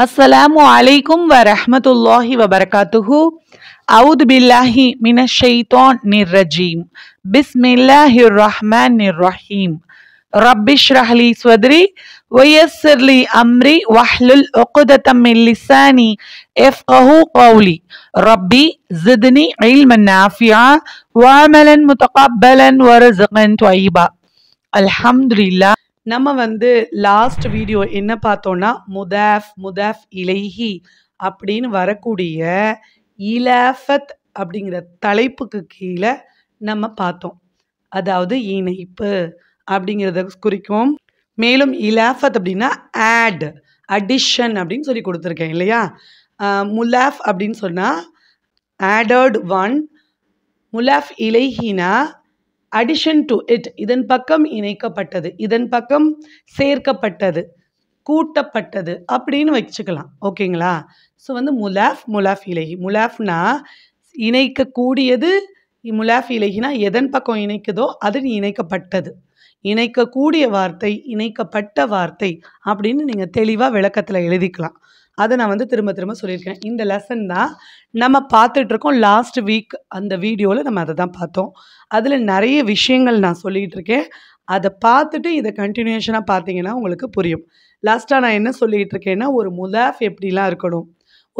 Assalamu alaikum wa rahmatullahi wa barakatuhu. A'udhu billahi minash shaitanir rajim. Bismillahir rahmanir rahim. Rabbi shrah li sadri wa yassir li amri wahlul 'uqdatam min lisani yafqahu qawli. Rabbi zidni ilman nafi'a wa amalan mutaqabbalan wa rizqan tayyiba. Alhamdulillah. நம்ம last video என்ன பார்த்தோம்னா முதாஃப் இலைஹி அப்படின்னு வரக்கூடிய இலாஃபத் அப்படிங்கிற தலைப்புக்கு கீழே நம்ம பார்த்தோம். அதாவது இணைப்பு அப்படிங்கிறத குறிக்கும். மேலும் இலாஃபத் அப்படின்னா அடிஷன் அப்படின்னு சொல்லி கொடுத்துருக்கேன் இல்லையா. முலாஃப் அப்படின்னு சொன்னால் ஆடட் ஒன். முலாஃப் இலைஹினா அடிஷன் டு இட், இதன் பக்கம் இணைக்கப்பட்டது, இதன் பக்கம் சேர்க்கப்பட்டது, கூட்டப்பட்டது அப்படின்னு வச்சுக்கலாம். ஓகேங்களா. ஸோ முலாஃப் இலைஹி. முலாஃப்னா இணைக்கக்கூடியது, முலாஃப் இலைஹினா எதன் பக்கம் இணைக்குதோ அது இணைக்கப்பட்டது. இணைக்கக்கூடிய வார்த்தை, இணைக்கப்பட்ட வார்த்தை அப்படின்னு நீங்கள் தெளிவாக விளக்கத்தில் எழுதிக்கலாம். அதை நான் திரும்ப திரும்ப சொல்லியிருக்கேன். இந்த லெசன் தான் நம்ம பார்த்துட்ருக்கோம். லாஸ்ட் வீக் அந்த வீடியோவில் நம்ம அதை தான் பார்த்தோம். அதில் நிறைய விஷயங்கள் நான் சொல்லிகிட்டு இருக்கேன். அதை பார்த்துட்டு இதை கண்டினியூஷனாக பார்த்தீங்கன்னா உங்களுக்கு புரியும். லாஸ்ட்டாக நான் என்ன சொல்லிகிட்டு இருக்கேன்னா, ஒரு முலாஃப் எப்படிலாம் இருக்கணும்,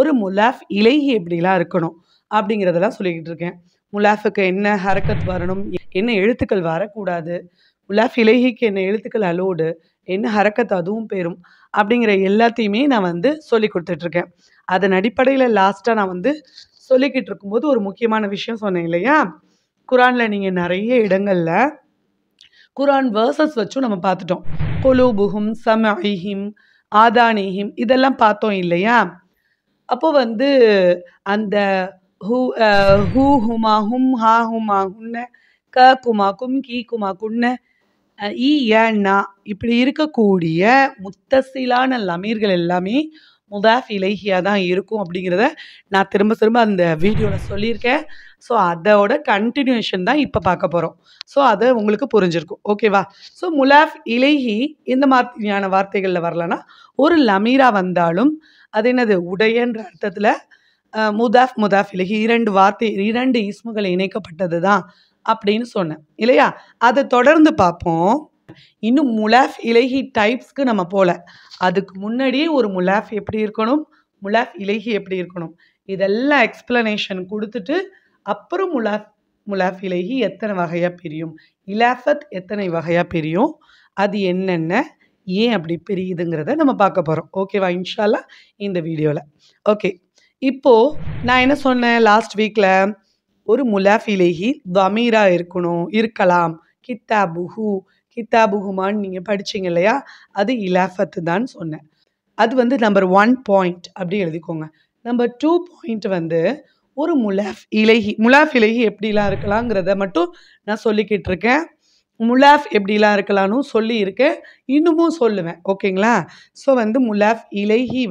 ஒரு முலாஃப் இலைஹி எப்படிலாம் இருக்கணும் அப்படிங்கிறதெல்லாம் சொல்லிக்கிட்டு இருக்கேன். முலாஃபுக்கு என்ன ஹரக்கத் வரணும், என்ன எழுத்துக்கள் வரக்கூடாது, முலாஃப் இலைஹிக்கு என்ன எழுத்துக்கள் அலோடு, என்ன ஹரக்கத் அதுவும் பெறும் அப்படிங்கிற எல்லாத்தையுமே நான் சொல்லி கொடுத்துட்ருக்கேன். அதன் அடிப்படையில் லாஸ்ட்டாக நான் சொல்லிக்கிட்டு இருக்கும்போது ஒரு முக்கியமான விஷயம் சொன்னேன் இல்லையா. குரானில் நீங்கள் நிறைய இடங்களில் குரான் வேர்சஸ் வச்சும் நம்ம பார்த்துட்டோம். குலூபுஹும் சமஇஹிம் ஆதானிஹிம் இதெல்லாம் பார்த்தோம் இல்லையா. அப்போது அந்த ஹூ ஹுமா ஹும் ஹா ஹுமா ஹுன்ன க குமா கும் கீ குமா குன்ன ஈனா இப்படி இருக்கக்கூடிய முத்தசிலான லமீர்கள் எல்லாமே முதாஃப் இலைஹியாக தான் இருக்கும் அப்படிங்கிறத நான் திரும்ப திரும்ப அந்த வீடியோவில் சொல்லியிருக்கேன். ஸோ அதோட கண்டினியூஷன் தான் இப்போ பார்க்க போகிறோம். ஸோ அதை உங்களுக்கு புரிஞ்சிருக்கும். ஓகேவா. ஸோ முலாஃப் இலைஹி இந்த மாதிரியான வார்த்தைகளில் வரலன்னா ஒரு லமீரா வந்தாலும் அது என்னது உடையன்ற அர்த்தத்தில் முதாஃப் இலைஹி இரண்டு இஸ்முகள் இணைக்கப்பட்டது தான் அப்படின்னு சொன்னேன் இல்லையா. அதை தொடர்ந்து பார்ப்போம். இன்னும் முலாஃப் இலைஹி டைப்ஸ்க்கு நம்ம போல, அதுக்கு முன்னாடியே ஒரு முலாஃப் எப்படி இருக்கணும், முலாஃப் இலைஹி எப்படி இருக்கணும், இதெல்லாம் எக்ஸ்பிளனேஷன் கொடுத்துட்டு அப்புறம் முலாஃப் இலைஹி எத்தனை வகையாக பிரியும், இலாஃபத் எத்தனை வகையாக பிரியும், அது என்னென்ன, ஏன் அப்படி பிரியுதுங்கிறத நம்ம பார்க்க போகிறோம். ஓகேவா இன்ஷா அல்லாஹ் இந்த வீடியோவில். ஓகே. இப்போது நான் என்ன சொன்னேன் லாஸ்ட் வீக்கில், ஒரு முலாஃப் இலைஹி தமீரா இருக்கலாம். கித்தாபுஹுமான்னு நீங்கள் படிச்சிங்க இல்லையா, அது இலாஃபத்து தான் சொன்னேன். அது நம்பர் 1 பாயிண்ட் அப்படி எழுதிக்கோங்க. நம்பர் 2 பாயிண்ட் ஒரு முலாஃப் இலைஹி எப்படிலாம் இருக்கலாங்கிறத மட்டும் நான் சொல்லிக்கிட்டு இருக்கேன். முலாஃப் எப்படிலாம் இருக்கலாம்னு சொல்லியிருக்கேன், இன்னமும் சொல்லுவேன். ஓகேங்களா. ஸோ முலாஃப் இலைஹி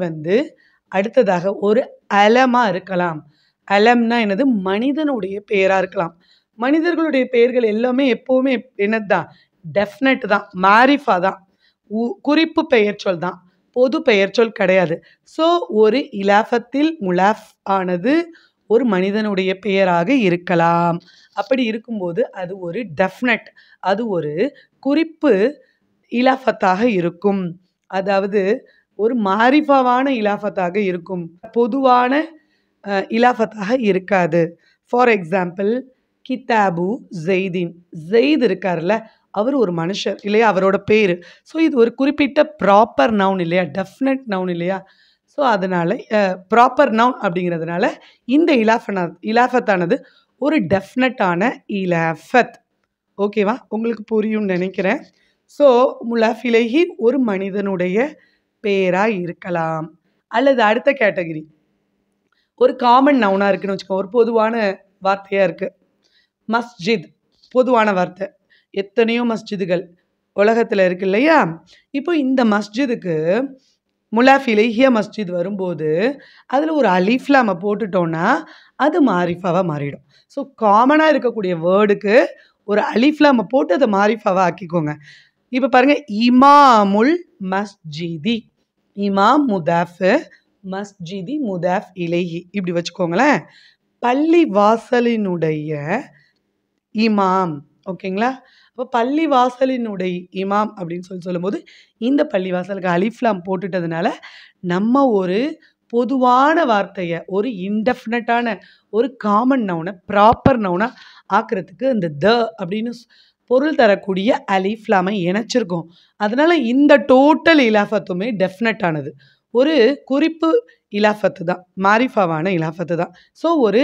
அடுத்ததாக ஒரு அலமாக இருக்கலாம். அலம்னா என்னது, மனிதனுடைய பெயராக இருக்கலாம். மனிதர்களுடைய பெயர்கள் எல்லாமே எப்போவுமே என்னது தான், டெஃபினட் தான், மாரிஃபா தான், குறிப்பு பெயர் சொல் தான், பொது பெயர் சொல் கிடையாது. ஸோ ஒரு இலாஃபத்தில் முலாஃப் ஆனது ஒரு மனிதனுடைய பெயராக இருக்கலாம். அப்படி இருக்கும்போது அது ஒரு டெஃபினட், அது ஒரு குறிப்பு இலாஃபத்தாக இருக்கும். அதாவது ஒரு மாரிஃபாவான இலாஃபத்தாக இருக்கும், பொதுவான இலாஃபத்தாக இருக்காது. ஃபார் எக்ஸாம்பிள் கித்தாபு ஜெய்தின், ஜெயித் இருக்கார்ல, அவர் ஒரு மனுஷர் இல்லையா, அவரோட பேர். ஸோ இது ஒரு குறிப்பிட்ட ப்ராப்பர் நவுன் இல்லையா, டெஃபினட் நவுன் இல்லையா. ஸோ அதனால் ப்ராப்பர் நவுன் அப்படிங்கிறதுனால இந்த இலாஃபத்தானது ஒரு டெஃபினட்டான இலாஃபத். ஓகேவா, உங்களுக்கு புரியும்னு நினைக்கிறேன். ஸோ முலாஃப் இலைஹி ஒரு மனிதனுடைய பேராக இருக்கலாம். அல்லது அடுத்த கேட்டகரி ஒரு காமன் நவுனாக இருக்குன்னு வச்சுக்கோங்க, ஒரு பொதுவான வார்த்தையாக இருக்குது. மஸ்ஜித் பொதுவான வார்த்தை, எத்தனையோ மஸ்ஜிதுகள் உலகத்தில் இருக்கு இல்லையா. இப்போ இந்த மஸ்ஜிதுக்கு முலாஃப் இலைஹியா மஸ்ஜித் வரும்போது அதில் ஒரு அலிஃப்ல நம்ம போட்டுட்டோன்னா அது மாரிஃபாவாக மாறிடும். ஸோ காமனாக இருக்கக்கூடிய வேர்டுக்கு ஒரு அலிஃப்ல நம்ம போட்டு அதை மாரிஃபாவாக ஆக்கிக்கோங்க. இப்போ பாருங்கள், இமாமுல் மஸ்ஜிதி இமாம் முதாஃப், மஸ்ஜிதி முதாஃப் இலைஹி. இப்படி வச்சுக்கோங்களேன். பள்ளி வாசலினுடைய இமாம். ஓகேங்களா? அப்போ பள்ளி வாசலினுடைய இமாம் அப்படின்னு சொல்லும்போது இந்த பள்ளி வாசலுக்கு அலிஃப்லாம் போட்டுட்டதுனால நம்ம ஒரு பொதுவான வார்த்தையை ஒரு இன்டெஃபினட்டான ஒரு காமன் நவுனை ப்ராப்பர் நவுனை ஆக்கிறதுக்கு இந்த த அப்படின்னு பொருள் தரக்கூடிய அலிஃப்லாமை இணைச்சிருக்கோம். அதனால இந்த டோட்டல் இலாஃபத்துமே டெஃபினட் ஆனது. ஒரு குறிப்பு இலாஃபத்து தான், மாரிஃபாவான இலாஃபத்து தான். ஸோ ஒரு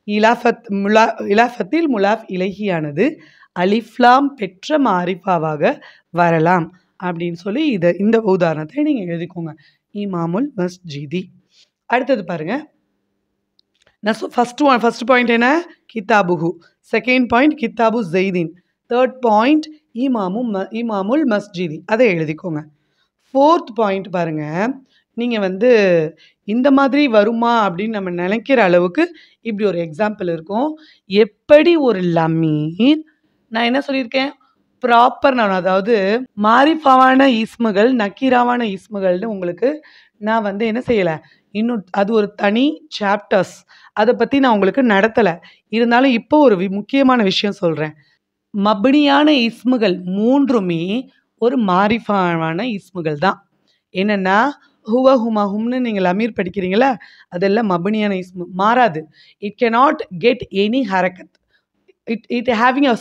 இலாஃபத்தில் முலாஃப் இலைஹியானது அலிஃப்லாம் பெற்ற மாரிஃபாவாக வரலாம் அப்படின்னு சொல்லி இந்த உதாரணத்தை நீங்கள் எழுதிக்கோங்க. இமாமுல் மஸ்ஜிதி. அடுத்தது பாருங்க. ஃபர்ஸ்ட் பாயிண்ட் என்ன? கிதாபுஹு. செகண்ட் பாயிண்ட் கிதாபு ஜெய்தீன். Third point இமாமுல் மஸ்ஜிதி. அதை எழுதிக்கோங்க. ஃபோர்த் பாயிண்ட் பாருங்க. நீங்கள் இந்த மாதிரி வருமா அப்படின்னு நம்ம நினைக்கிற அளவுக்கு இப்படி ஒரு எக்ஸாம்பிள் இருக்கும். எப்படி ஒரு லமீர், நான் என்ன சொல்லியிருக்கேன், ப்ராப்பர் நான், அதாவது மாரிஃபாவான இஸ்முகள் நக்கீராவான இஸ்முகள்னு உங்களுக்கு நான் என்ன செய்யலை, இன்னும் அது ஒரு தனி சாப்டர்ஸ், அதை பற்றி நான் உங்களுக்கு நடத்தலை. இருந்தாலும் இப்போ ஒரு முக்கியமான விஷயம் சொல்கிறேன். மப்னியான இஸ்முகள் மூன்றுமே ஒரு மாரிஃபாவான இஸ்முகள் தான். என்னென்னா ஹுவ ஹுமா ஹும்னு நீங்கள் அமீர் படிக்கிறீங்களா, அதெல்லாம் மப்னியான இஸ்மு, மாறாது. இட் கேனாட் கெட் எனி ஹரக்கத். இட் ஹேவிங் அ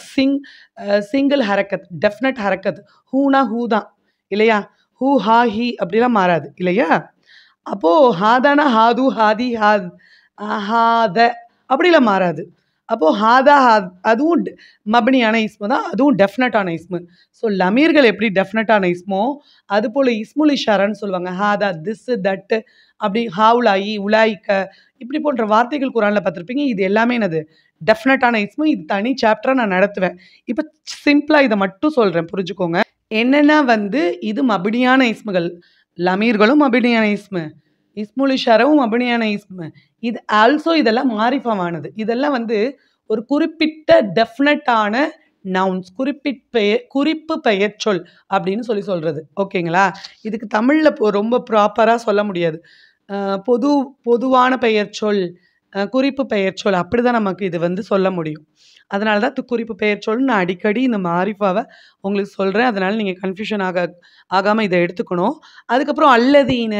சிங்கிள் ஹரக்கத், டெஃபினட் ஹரக்கத். ஹூனா ஹூ தான் இல்லையா, ஹூ ஹா ஹி அப்படிலாம் மாறாது இல்லையா. அப்போது ஹாதானா ஹாது ஹாதி ஹாத அப்படிலாம் மாறாது. அப்போது ஹாதா அதுவும் மப்னியான இஸ்மு தான், அதுவும் டெஃபினட்டான இஸ்மு. ஸோ லமீர்கள் எப்படி டெஃபினட்டான இஸ்மோ அதுபோல் இஸ்முல் இஷாரான்னு சொல்லுவாங்க. ஹாதா, திஸ், தட்டு, அப்படி ஹாவுலாயி, உலாய்க்க, இப்படி போன்ற வார்த்தைகள் குரானில் பார்த்துருப்பீங்க. இது எல்லாமே என்னது, டெஃபினட்டான இஸ்மு. இது தனி சாப்டராக நான் நடத்துவேன். இப்போ சிம்பிளாக இதை மட்டும் சொல்கிறேன், புரிஞ்சுக்கோங்க. என்னென்னா இது மப்னியான இஸ்முகள், லமீர்களும் மப்னியான இஸ்மு, இஸ்முல் இஷாராவும் மப்னியான இஸ்மு. இது ஆல்சோ இதெல்லாம் மாரிஃபாவானது. இதெல்லாம் ஒரு குறிப்பிட்ட டெஃபினட்டான நவுன்ஸ், குறிப்பு பெயர் சொல் அப்படின்னு சொல்கிறது. ஓகேங்களா? இதுக்கு தமிழில் ரொம்ப ப்ராப்பராக சொல்ல முடியாது. பொதுவான பெயர் சொல், குறிப்பு பெயர் சொல், அப்படி தான் நமக்கு இது சொல்ல முடியும். அதனால தான் குறிப்பு பெயர் சொல் நான் அடிக்கடி இந்த மாரிஃபாவை உங்களுக்கு சொல்கிறேன். அதனால் நீங்கள் கன்ஃபியூஷன் ஆகாமல் இதை எடுத்துக்கணும். அதுக்கப்புறம் அல்லதீன,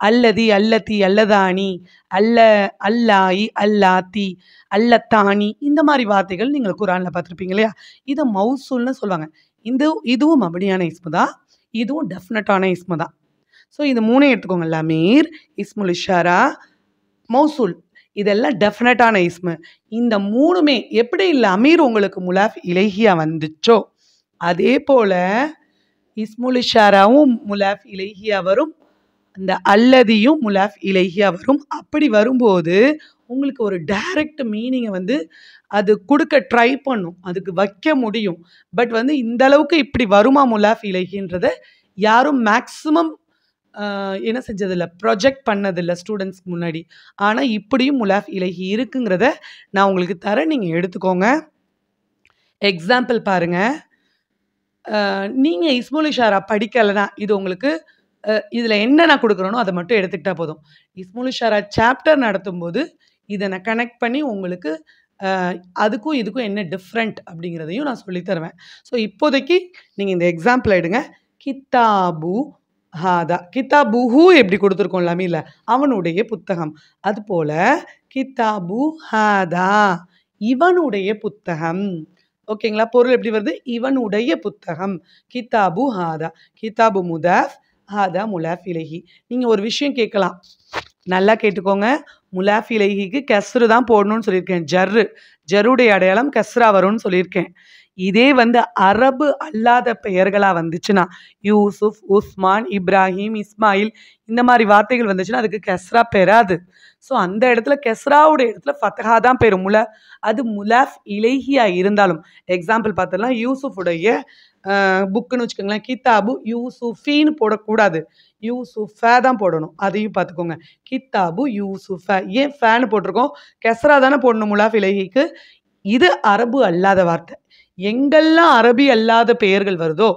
அல்லதி, அல்லத்தி, அல்லதானி, அல்லாயி, அல்லாத்தி, அல்லத்தானி, இந்த மாதிரி வார்த்தைகள் நீங்கள் குரானில் பார்த்துருப்பீங்க இல்லையா. இதை மௌசூல்னு சொல்லுவாங்க. இதுவும் மப்னியான இஸ்மு தான், இதுவும் டெஃபினட்டான இஸ்மு தான். ஸோ இது மூணையும் எடுத்துக்கோங்க. லமீர், இஸ்முல் இஷாரா, மௌசூல், இதெல்லாம் டெஃபினட்டான இஸ்மு. இந்த மூணுமே எப்படி லமீர் உங்களுக்கு முலாஃப் இலைஹியா வந்துச்சோ அதே போல் இஸ்முல் இஷாராவும் முலாஃப் இலைஹியா வரும், இந்த அல்லதியும் முலாஃப் இலைஹியா வரும். அப்படி வரும்போது உங்களுக்கு ஒரு டைரக்ட் மீனிங்கை அது கொடுக்க ட்ரை பண்ணும், அதுக்கு வைக்க முடியும். பட் இந்த அளவுக்கு இப்படி வருமா முலாஃப் இலைஹின்றதை யாரும் மேக்ஸிமம் என்ன செஞ்சதில்லை, ப்ரொஜெக்ட் பண்ணதில்லை ஸ்டூடெண்ட்ஸ்க்கு முன்னாடி. ஆனால் இப்படியும் முலாஃப் இலைஹி இருக்குங்கிறத நான் உங்களுக்கு தரேன், நீங்கள் எடுத்துக்கோங்க. எக்ஸாம்பிள் பாருங்கள். நீங்கள் இஸ்முல் இஷாரா படிக்கலைன்னா இது உங்களுக்கு இதில் என்ன நான் கொடுக்குறேனோ அதை மட்டும் எடுத்துக்கிட்டால் போதும். இஸ்முல் இஷாரா சாப்டர் நடத்தும்போது இதை நான் கனெக்ட் பண்ணி உங்களுக்கு அதுக்கும் இதுக்கும் என்ன டிஃப்ரெண்ட் அப்படிங்கிறதையும் நான் சொல்லித்தருவேன். ஸோ இப்போதைக்கு நீங்கள் இந்த எக்ஸாம்பிள் எடுங்க. கித்தாபு ஹாதா, கித்தாபுஹு எப்படி கொடுத்துருக்கோம் லமீல, அவனுடைய புத்தகம். அதுபோல் கித்தாபு ஹாதா, இவனுடைய புத்தகம். ஓகேங்களா? பொருள் எப்படி வருது, இவனுடைய புத்தகம். கித்தாபு ஹாதா, கித்தாபு முதாஃப், ஹாதா முலாஃப் இலைஹி. நீங்கள் ஒரு விஷயம் கேட்கலாம், நல்லா கேட்டுக்கோங்க. முலாஃப் இலைஹிக்கு கஸ்ரு தான் போடணும்னு சொல்லியிருக்கேன். ஜருடைய அடையாளம் கஸ்ரா வரும்னு சொல்லியிருக்கேன். இதே அரபு அல்லாத பெயர்களாக வந்துச்சுன்னா, யூசுஃப், உஸ்மான், இப்ராஹிம், இஸ்மாயில், இந்த மாதிரி வார்த்தைகள் வந்துச்சுன்னா அதுக்கு கெஸ்ரா பெறாது. ஸோ அந்த இடத்துல கெஸ்ராவுடைய இடத்துல ஃபத்தஹா தான் பெறும். அது முலாஃப் இலைஹியா இருந்தாலும், எக்ஸாம்பிள் பார்த்துடலாம். யூசுஃபுடைய புக்குன்னு வச்சுக்கோங்களேன், கித்தாபு யூசுஃபின்னு போடக்கூடாது, யூசுஃபா தான் போடணும். அதையும் பார்த்துக்கோங்க. கித்தாபு யூசுஃபா, ஏன் ஃபேன்னு போட்டிருக்கோம், கெஸ்ரா தானே போடணும் முலாஃப் இலைஹிக்கு. இது அரபு அல்லாத வார்த்தை. எங்கெல்லாம் அரபி அல்லாத பெயர்கள் வருதோ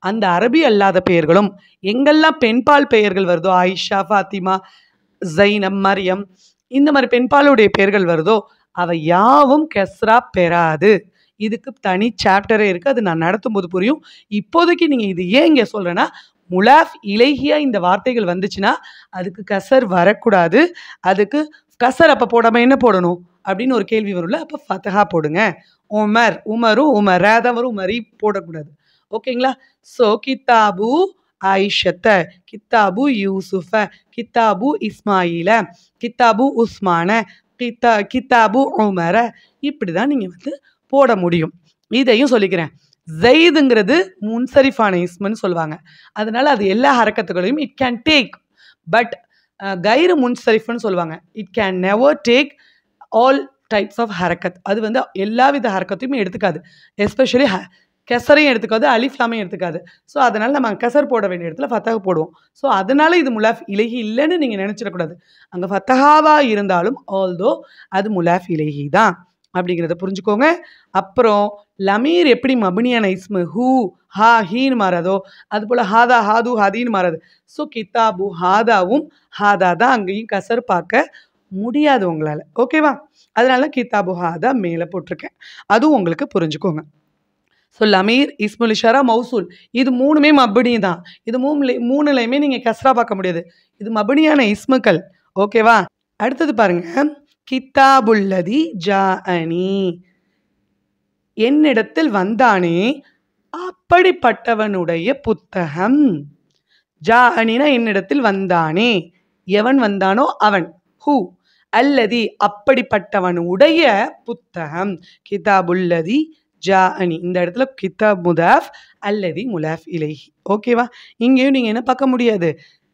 அந்த அரபி அல்லாத பெயர்களும் எங்கெல்லாம் பெண்பால் பெயர்கள் வருதோ, ஆயிஷா, ஃபாத்திமா, ஜைனப், மரியம், இந்த மாதிரி பெண்பாலுடைய பெயர்கள் வருதோ அவை யாவும் கெஸ்ரா பெறாது. இதுக்கு தனி சாப்டரே இருக்கு. அது நான் நடத்தும்போது புரியும். இப்போதைக்கு நீங்க இது ஏன் இங்க சொல்றேன்னா, முலாஃப் இலைஹியா இந்த வார்த்தைகள் வந்துச்சுன்னா அதுக்கு கசர் வரக்கூடாது. அதுக்கு கசர் அப்ப போடாம என்ன போடணும் அப்படின்னு ஒரு கேள்வி வரும்ல. அப்ப ஃபத்ஹா போடுங்க. உமர், உமரும் உமரா தான் வரும். உமரி போடக்கூடாது. ஓகேங்களா? ஸோ கித்தாபு ஆயிஷத்த, கித்தாபு யூசுஃப, கித்தாபு இஸ்மாயில, கித்தாபு உஸ்மான, கித்தாபு உமர, இப்படிதான் நீங்க வந்து போட முடியும். இதையும் சொல்லிக்கிறேன். ஜெயிதுங்கிறது முன்சரிஃபான இஸ்முன்னு சொல்லுவாங்க. அதனால அது எல்லா ஹரக்கத்துகளையும் இட் கேன் டேக். பட் கைரு முன்சரிஃப்னு சொல்லுவாங்க. It can never take all types of ஹரக்கத். அது வந்து எல்லா வித ஹரக்கத்தையும் எடுத்துக்காது. எஸ்பெஷலி கெசரையும் எடுத்துக்காது, அலிஃப்லாமையும் எடுத்துக்காது. ஸோ அதனால நம்ம கெசர் போட வேண்டிய இடத்துல ஃபத்தஹா போடுவோம். ஸோ அதனால இது முலாஃப் இலைஹி இல்லைன்னு நீங்கள் நினச்சிடக்கூடாது. அங்கே ஃபத்தஹாவா இருந்தாலும் ஆல்தோ அது முலாஃப் இலைஹி தான் அப்படிங்கிறத புரிஞ்சுக்கோங்க. அப்புறம் லமீர் எப்படி மபினியான இஸ்மு ஹூ, ஹா, ஹீன்னு மாறாதோ அதுபோல் ஹாதா, ஹாது, ஹாதின்னு மாறாது. ஸோ கித்தாபு ஹாதாவும் ஹாதா தான் அங்கேயும் கசர் பார்க்க முடியாது உங்களால். ஓகேவா? அதனால கித்தாபு ஹாதா மேலே போட்டிருக்கேன். அதுவும் உங்களுக்கு புரிஞ்சுக்கோங்க. ஸோ லமீர், இஸ்முல் இஷாரா, மௌசூல் இது மூணுமே மபினி தான். இது மூணுலையுமே நீங்கள் கஸ்ரா பார்க்க முடியாது. இது மபினியான இஸ்முக்கள். ஓகேவா? அடுத்தது பாருங்க. கித்தாபுல்லதி ஜாஅனி, என்னிடத்தில் வந்தானே அப்படிப்பட்டவனுடைய புத்தகம். ஜாஅனினா என்னிடத்தில் வந்தானே, எவன் வந்தானோ அவன். ஹூ அல்லதி அப்படிப்பட்டவனுடைய புத்தகம். கிதாபுல்லதி ஜாஅனி, இந்த இடத்துல கிதாப் முதாஃப், அல்லதி முலாஃப் இலைஹி. ஓகேவா? இங்கேயும் நீங்கள் என்ன பார்க்க முடியாது,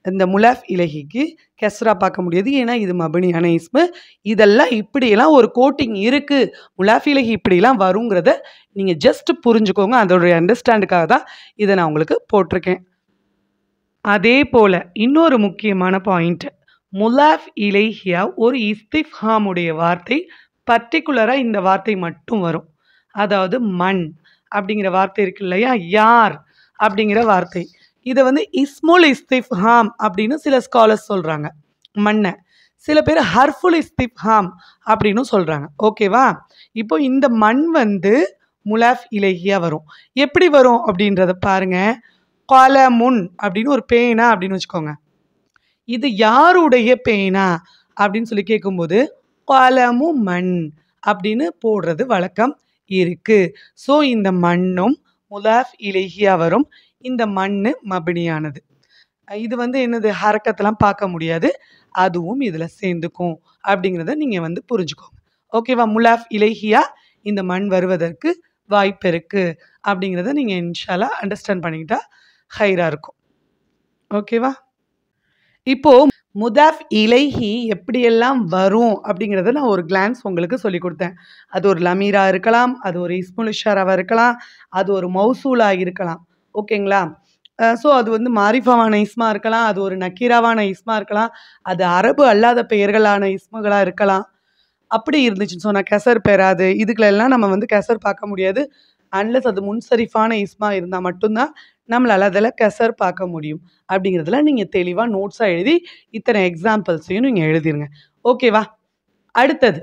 இந்த முலாஃப் இலைஹிக்கு கெஸ்ரா பார்க்க முடியாது. ஏன்னா இது மபினியான இஸ்மு. இதெல்லாம் இப்படியெல்லாம் ஒரு கோட்டிங் இருக்குது. முலாஃப் இலைஹி இப்படிலாம் வருங்கிறத நீங்கள் ஜஸ்ட் புரிஞ்சுக்கோங்க. அதோடைய அண்டர்ஸ்டாண்டுக்காக தான் இதை நான் உங்களுக்கு போட்டிருக்கேன். அதே போல் இன்னொரு முக்கியமான பாயிண்ட், முலாஃப் இலைஹியா ஒரு இஸ்திஃப்ஹாமுடைய வார்த்தை. பர்டிகுலராக இந்த வார்த்தை மட்டும் வரும். அதாவது மண் அப்படிங்கிற வார்த்தை இருக்கு இல்லையா, யார் அப்படிங்கிற வார்த்தை. இதை வந்து இஸ்முல் இஸ்திஃப்ஹாம் அப்படின்னு சில ஸ்காலர்ஸ் சொல்கிறாங்க மண்ணை. சில பேர் ஹர்ஃபுல் இஸ்திஃப்ஹாம் அப்படின்னு சொல்கிறாங்க. ஓகேவா? இப்போ இந்த மண் வந்து முலாஃப் இலைஹியா வரும். எப்படி வரும் அப்படின்றத பாருங்க. கலமுன் அப்படின்னு ஒரு பேனா அப்படின்னு வச்சுக்கோங்க. இது யாருடைய பேனா அப்படின்னு சொல்லி கேட்கும்போது கலமு மண் அப்படின்னு போடுறது வழக்கம் இருக்கு. ஸோ இந்த மண்ணும் முலாஃப் இலைஹியா வரும். இந்த மண்ணு மபினியானது. இது வந்து என்னது, ஹரக்கத்தெல்லாம் பார்க்க முடியாது. அதுவும் இதில் சேர்ந்துக்கும் அப்படிங்கிறத நீங்கள் வந்து புரிஞ்சுக்கோங்க. ஓகேவா? முலாஃப் இலைஹியா இந்த மண் வருவதற்கு வாய்ப்பு இருக்கு அப்படிங்கிறத நீங்கள் இன்ஷால்லா அண்டர்ஸ்டாண்ட் பண்ணிக்கிட்டா ஹைரா இருக்கும். ஓகேவா? இப்போ முதாஃப் இலைஹி எப்படியெல்லாம் வரும் அப்படிங்கிறத நான் ஒரு கிளான்ஸ் உங்களுக்கு சொல்லி கொடுத்தேன். அது ஒரு லமீரா இருக்கலாம், அது ஒரு இஸ்முல் இஷாராவாக இருக்கலாம், அது ஒரு மௌசூலாக இருக்கலாம். ஓகேங்களா? ஸோ அது வந்து மாரிஃபாவான இஸ்மா இருக்கலாம், அது ஒரு நக்கீராவான இஸ்மா இருக்கலாம், அது அரபு அல்லாத பெயர்களான இஸ்முகளாக இருக்கலாம். அப்படி இருந்துச்சுன்னு சொன்னால் கெசர் பெறாது. இதுக்குள்ளெல்லாம் நம்ம வந்து கெசர் பார்க்க முடியாது. அன்லஸ் அது முன்சரிஃபான இஸ்மா இருந்தால் மட்டும்தான் நம்மளால் அதில் கெசர் பார்க்க முடியும். அப்படிங்கிறதுல நீங்கள் தெளிவாக நோட்ஸாக எழுதி இத்தனை எக்ஸாம்பிள்ஸையும் நீங்கள் எழுதிருங்க. ஓகேவா? அடுத்தது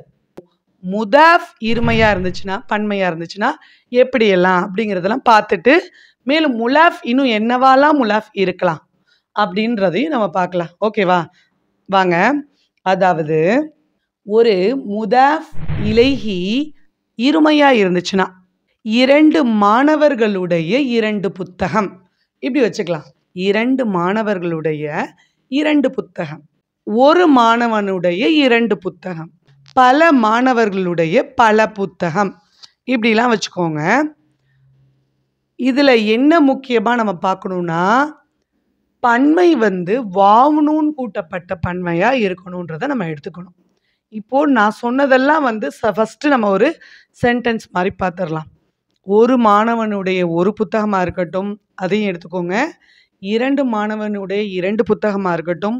முதாஃப் இருமையாக இருந்துச்சுன்னா, பன்மையாக இருந்துச்சுன்னா எப்படியெல்லாம் அப்படிங்கிறதெல்லாம் பார்த்துட்டு, மேலும் முலாஃப் இன்னும் என்னவாலாம் முலாஃப் இருக்கலாம் அப்படின்றதையும் நம்ம பார்க்கலாம். ஓகேவா? வாங்க. அதாவது ஒரு முதாஃப் இலைஹி இருமையாக இருந்துச்சுன்னா, 2 மாணவர்களுடைய 2 புத்தகம் இப்படி வச்சுக்கலாம். 2 மாணவர்களுடைய 2 புத்தகம், ஒரு மாணவனுடைய 2 புத்தகம், பல மாணவர்களுடைய பல புத்தகம், இப்படிலாம் வச்சுக்கோங்க. இதில் என்ன முக்கியமாக நம்ம பார்க்கணுன்னா, பன்மை வந்து வாவ்னூன் கூட்டப்பட்ட பன்மையாக இருக்கணுன்றதை நம்ம எடுத்துக்கணும். இப்போது நான் சொன்னதெல்லாம் வந்து ஃபஸ்ட்டு நம்ம ஒரு சென்டென்ஸ் மாதிரி பார்த்துடலாம். ஒரு மாணவனுடைய ஒரு புத்தகமாக இருக்கட்டும், அதையும் எடுத்துக்கோங்க. 2 மாணவனுடைய 2 புத்தகமாக இருக்கட்டும்,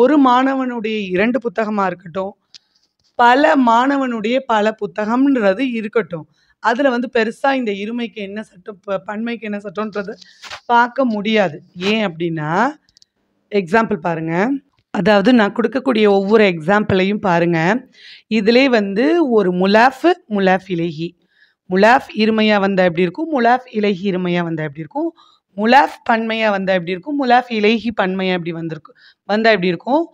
ஒரு மாணவனுடைய 2 புத்தகமாக இருக்கட்டும், பல மாணவனுடைய பல புத்தகம்ன்றது இருக்கட்டும். அதில் வந்து பெருசாக இந்த இருமைக்கு என்ன சட்டம் பன்மைக்கு என்ன சட்டம்ன்றது பார்க்க முடியாது. ஏன் அப்படின்னா எக்ஸாம்பிள் பாருங்கள். அதாவது நான் கொடுக்கக்கூடிய ஒவ்வொரு எக்ஸாம்பிளையும் பாருங்கள். இதிலே வந்து ஒரு முலாஃப் இலைஹி, முலாஃப் இருமையாக வந்தால் எப்படி இருக்கும், முலாஃப் இலைஹி இருமையாக வந்தால் எப்படி இருக்கும், முலாஃப் பன்மையாக வந்தால் எப்படி இருக்கும், முலாஃப் இலைஹி பன்மையாக எப்படி வந்தால் எப்படி இருக்கும்,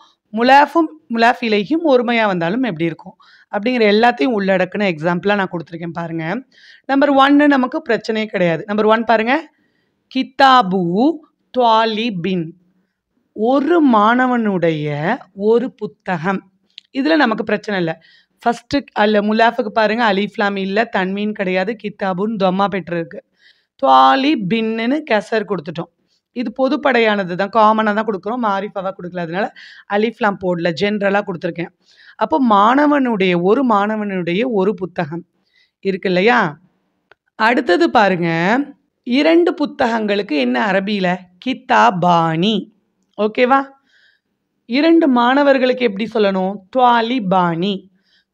முலாஃப் இலைஹியும் ஒருமையாக வந்தாலும் எப்படி இருக்கும் அப்படிங்கிற எல்லாத்தையும் உள்ளடக்குன எக்ஸாம்பிளாக நான் கொடுத்துருக்கேன் பாருங்கள். நம்பர் 1 நமக்கு பிரச்சனையே கிடையாது. நம்பர் 1 பாருங்கள். கிதாபு த்வாலிபின், ஒரு மாணவனுடைய ஒரு புத்தகம். இதில் நமக்கு பிரச்சனை இல்லை. ஃபஸ்ட்டு முலாஃபுக்கு பாருங்கள், அலிஃப்லாம் இல்லை, தன்மீன் கிடையாது, கித்தாபுன்னு தொம்மா பெற்றிருக்கு. த்வாலிபின்னு கெசர் கொடுத்துட்டோம். இது பொதுப்படையானது தான், காமனாக தான் கொடுக்குறோம், மாரிஃபாவாக கொடுக்கல. அதனால அலிஃப்லாம் போடல, ஜென்ரலாக கொடுத்துருக்கேன். அப்போ ஒரு மாணவனுடைய ஒரு புத்தகம் இருக்கு இல்லையா. அடுத்தது பாருங்க, 2 புத்தகங்களுக்கு என்ன அரபியில் கித்தாபானி. ஓகேவா. 2 மாணவர்களுக்கு எப்படி சொல்லணும், த்வாலிபானி.